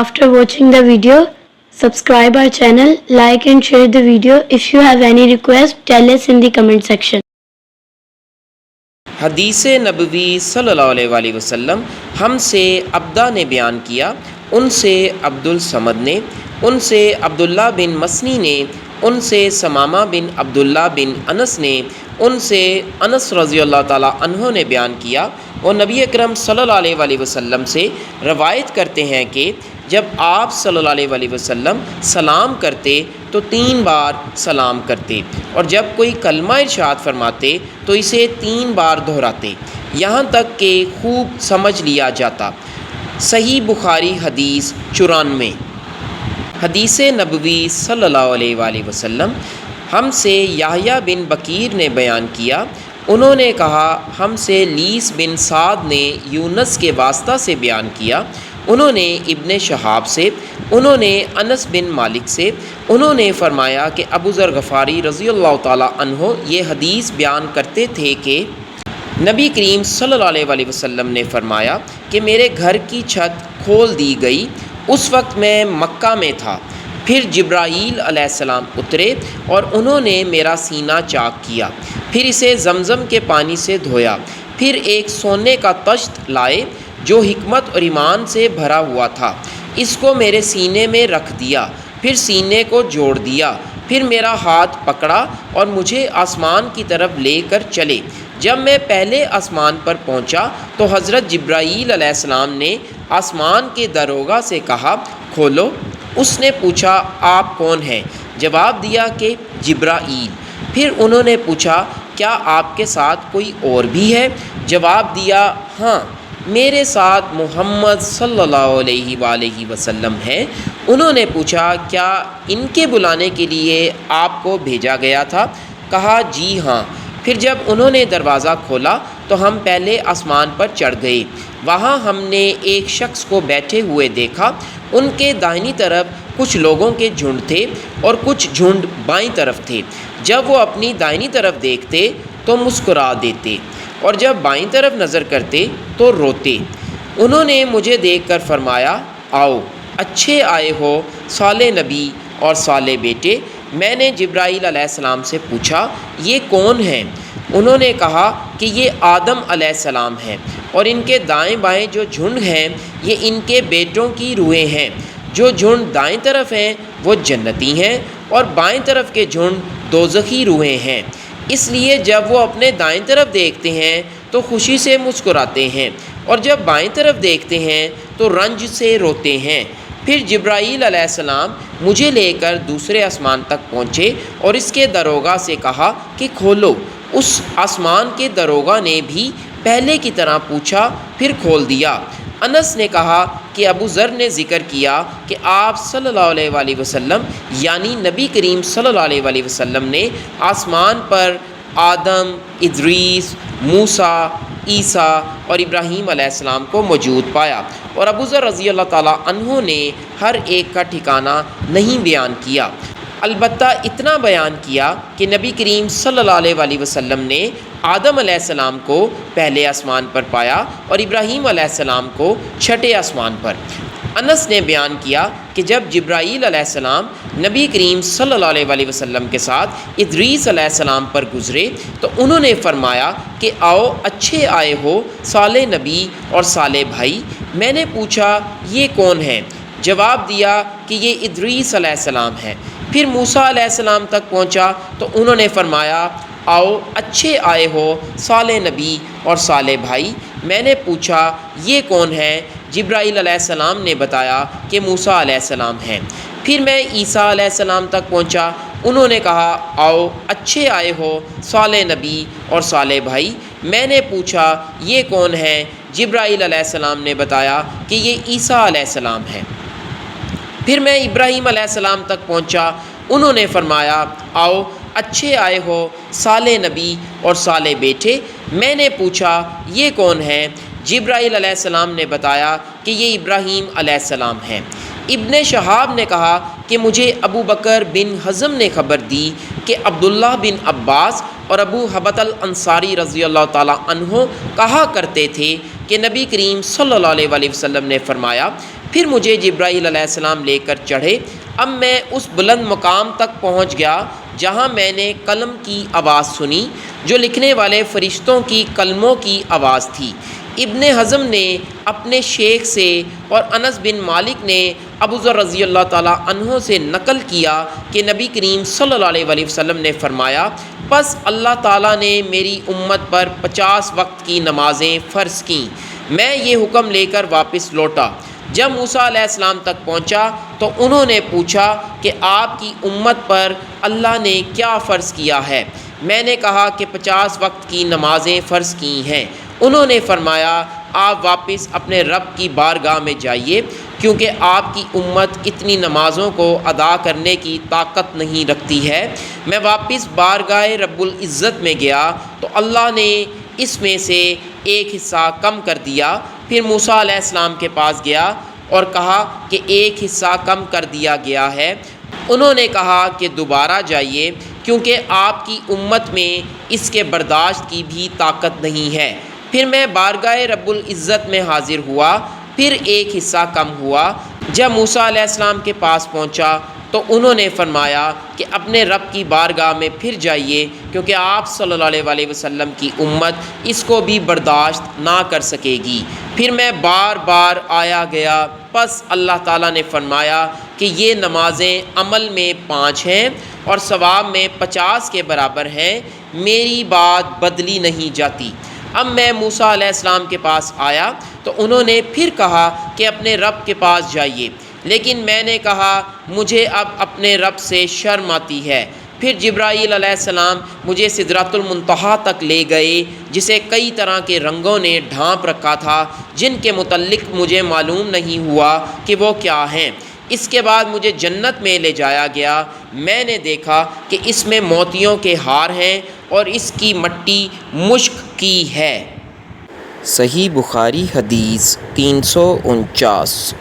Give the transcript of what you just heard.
After watching the video, subscribe our channel, like and share the video. If you have any request, tell us in the comment section. حدیث نبوی صلی اللہ علیہ وآلہ وسلم ہم سے ابدا نے بیان کیا، ان سے عبد الصمد نے، ان سے عبداللہ بن مسنی نے، ان سے ثمامہ بن عبداللہ بن انس نے، ان سے انس رضی اللہ تعالیٰ عنہ نے بیان کیا۔ وہ نبی اکرم صلی اللہ علیہ وآلہ وسلم سے روایت کرتے ہیں کہ جب آپ صلی اللہ علیہ وآلہ وسلم سلام کرتے تو 3 بار سلام کرتے، اور جب کوئی کلمہ ارشاد فرماتے تو اسے 3 بار دہراتے، یہاں تک کہ خوب سمجھ لیا جاتا۔ صحیح بخاری حدیث 94۔ حدیث نبوی صلی اللہ علیہ وآلہ وسلم ہم سے یحییٰ بن بکیر نے بیان کیا، انہوں نے کہا ہم سے لیث بن سعد نے یونس کے واسطہ سے بیان کیا، انہوں نے ابن شہاب سے، انہوں نے انس بن مالک سے، انہوں نے فرمایا کہ ابو ذر غفاری رضی اللہ تعالیٰ عنہ یہ حدیث بیان کرتے تھے کہ نبی کریم صلی اللہ علیہ وآلہ وسلم نے فرمایا کہ میرے گھر کی چھت کھول دی گئی، اس وقت میں مکہ میں تھا، پھر جبرائیل علیہ السلام اترے اور انہوں نے میرا سینہ چاک کیا، پھر اسے زمزم کے پانی سے دھویا، پھر ایک سونے کا طشت لائے جو حکمت اور ایمان سے بھرا ہوا تھا، اس کو میرے سینے میں رکھ دیا، پھر سینے کو جوڑ دیا، پھر میرا ہاتھ پکڑا اور مجھے آسمان کی طرف لے کر چلے۔ جب میں پہلے آسمان پر پہنچا تو حضرت جبرائیل علیہ السلام نے آسمان کے داروغہ سے کہا کھولو۔ اس نے پوچھا آپ کون ہیں؟ جواب دیا کہ جبرائیل۔ پھر انہوں نے پوچھا کیا آپ کے ساتھ کوئی اور بھی ہے؟ جواب دیا ہاں، میرے ساتھ محمد صلی اللہ علیہ وآلہ وسلم ہے۔ انہوں نے پوچھا کیا ان کے بلانے کے لیے آپ کو بھیجا گیا تھا؟ کہا جی ہاں۔ پھر جب انہوں نے دروازہ کھولا تو ہم پہلے آسمان پر چڑھ گئے، وہاں ہم نے ایک شخص کو بیٹھے ہوئے دیکھا، ان کے دائنی طرف کچھ لوگوں کے جھنڈ تھے اور کچھ جھنڈ بائیں طرف تھے۔ جب وہ اپنی دائنی طرف دیکھتے تو مسکرا دیتے، اور جب بائیں طرف نظر کرتے تو روتے۔ انہوں نے مجھے دیکھ کر فرمایا آؤ، اچھے آئے ہو صالح نبی اور صالح بیٹے۔ میں نے جبرائیل علیہ السلام سے پوچھا یہ کون ہیں؟ انہوں نے کہا کہ یہ آدم علیہ السلام ہیں، اور ان کے دائیں بائیں جو جھنڈ ہیں یہ ان کے بیٹوں کی روحیں ہیں۔ جو جھنڈ دائیں طرف ہیں وہ جنتی ہیں، اور بائیں طرف کے جھنڈ دوزخی روحیں ہیں۔ اس لیے جب وہ اپنے دائیں طرف دیکھتے ہیں تو خوشی سے مسکراتے ہیں، اور جب بائیں طرف دیکھتے ہیں تو رنج سے روتے ہیں۔ پھر جبرائیل علیہ السلام مجھے لے کر دوسرے آسمان تک پہنچے اور اس کے داروغہ سے کہا کہ کھولو۔ اس آسمان کے داروغہ نے بھی پہلے کی طرح پوچھا، پھر کھول دیا۔ انس نے کہا کہ ابو ذر نے ذکر کیا کہ آپ صلی اللہ علیہ وآلہ وسلم یعنی نبی کریم صلی اللہ علیہ وآلہ وسلم نے آسمان پر آدم، ادریس، موسیٰ، عیسیٰ اور ابراہیم علیہ السلام کو موجود پایا، اور ابو ذر رضی اللہ تعالیٰ عنہ نے ہر ایک کا ٹھکانہ نہیں بیان کیا، البتہ اتنا بیان کیا کہ نبی کریم صلی اللہ علیہ وآلہ وسلم نے آدم علیہ السلام کو پہلے آسمان پر پایا اور ابراہیم علیہ السلام کو چھٹے آسمان پر۔ انس نے بیان کیا کہ جب جبرائیل علیہ السلام نبی کریم صلی اللہ علیہ وآلہ وسلم کے ساتھ ادریس علیہ السلام پر گزرے تو انہوں نے فرمایا کہ آؤ، اچھے آئے ہو صالح نبی اور صالح بھائی۔ میں نے پوچھا یہ کون ہیں؟ جواب دیا کہ یہ ادریس علیہ السلام ہے۔ پھر موسیٰ علیہ السلام تک پہنچا تو انہوں نے فرمایا آؤ، اچھے آئے ہو صالح نبی اور صالح بھائی۔ میں نے پوچھا یہ کون ہیں؟ جبرائیل علیہ السلام نے بتایا کہ موسیٰ علیہ السلام ہیں۔ پھر میں عیسیٰ علیہ السلام تک پہنچا، انہوں نے کہا آؤ، اچھے آئے ہو صالح نبی اور صالح بھائی۔ میں نے پوچھا یہ کون ہیں؟ جبرائیل علیہ السلام نے بتایا کہ یہ عیسیٰ علیہ السلام ہیں۔ پھر میں ابراہیم علیہ السلام تک پہنچا، انہوں نے فرمایا آؤ، اچھے آئے ہو صالح نبی اور صالح بیٹے۔ میں نے پوچھا یہ کون ہیں؟ جبرائیل علیہ السلام نے بتایا کہ یہ ابراہیم علیہ السلام ہیں۔ ابن شہاب نے کہا کہ مجھے ابو بکر بن حزم نے خبر دی کہ عبداللہ بن عباس اور ابو حبۃ الانصاری رضی اللہ تعالیٰ عنہ کہا کرتے تھے کہ نبی کریم صلی اللہ علیہ وآلہ وسلم نے فرمایا پھر مجھے جبرائیل علیہ السلام لے کر چڑھے۔ اب میں اس بلند مقام تک پہنچ گیا جہاں میں نے قلم کی آواز سنی جو لکھنے والے فرشتوں کی قلموں کی آواز تھی۔ ابن حزم نے اپنے شیخ سے اور انس بن مالک نے ابو ذر رضی اللہ تعالیٰ عنہ سے نقل کیا کہ نبی کریم صلی اللہ علیہ وسلم نے فرمایا، پس اللہ تعالیٰ نے میری امت پر 50 وقت کی نمازیں فرض کیں۔ میں یہ حکم لے کر واپس لوٹا۔ جب موسیٰ علیہ السلام تک پہنچا تو انہوں نے پوچھا کہ آپ کی امت پر اللہ نے کیا فرض کیا ہے؟ میں نے کہا کہ 50 وقت کی نمازیں فرض کی ہیں۔ انہوں نے فرمایا، آپ واپس اپنے رب کی بارگاہ میں جائیے، کیونکہ آپ کی امت اتنی نمازوں کو ادا کرنے کی طاقت نہیں رکھتی ہے۔ میں واپس بارگاہ رب العزت میں گیا تو اللہ نے اس میں سے ایک حصہ کم کر دیا۔ پھر موسیٰ علیہ السلام کے پاس گیا اور کہا کہ ایک حصہ کم کر دیا گیا ہے۔ انہوں نے کہا کہ دوبارہ جائیے، کیونکہ آپ کی امت میں اس کے برداشت کی بھی طاقت نہیں ہے۔ پھر میں بارگاہ رب العزت میں حاضر ہوا، پھر ایک حصہ کم ہوا۔ جب موسیٰ علیہ السلام کے پاس پہنچا تو انہوں نے فرمایا کہ اپنے رب کی بارگاہ میں پھر جائیے، کیونکہ آپ صلی اللہ علیہ وسلم کی امت اس کو بھی برداشت نہ کر سکے گی۔ پھر میں بار بار آیا گیا، پس اللہ تعالیٰ نے فرمایا کہ یہ نمازیں عمل میں 5 ہیں اور ثواب میں 50 کے برابر ہیں، میری بات بدلی نہیں جاتی۔ اب میں موسیٰ علیہ السلام کے پاس آیا تو انہوں نے پھر کہا کہ اپنے رب کے پاس جائیے، لیکن میں نے کہا مجھے اب اپنے رب سے شرم آتی ہے۔ پھر جبرائیل علیہ السلام مجھے سدرۃ المنتہا تک لے گئے، جسے کئی طرح کے رنگوں نے ڈھانپ رکھا تھا، جن کے متعلق مجھے معلوم نہیں ہوا کہ وہ کیا ہیں۔ اس کے بعد مجھے جنت میں لے جایا گیا۔ میں نے دیکھا کہ اس میں موتیوں کے ہار ہیں اور اس کی مٹی مشک کی ہے۔ صحیح بخاری حدیث 349۔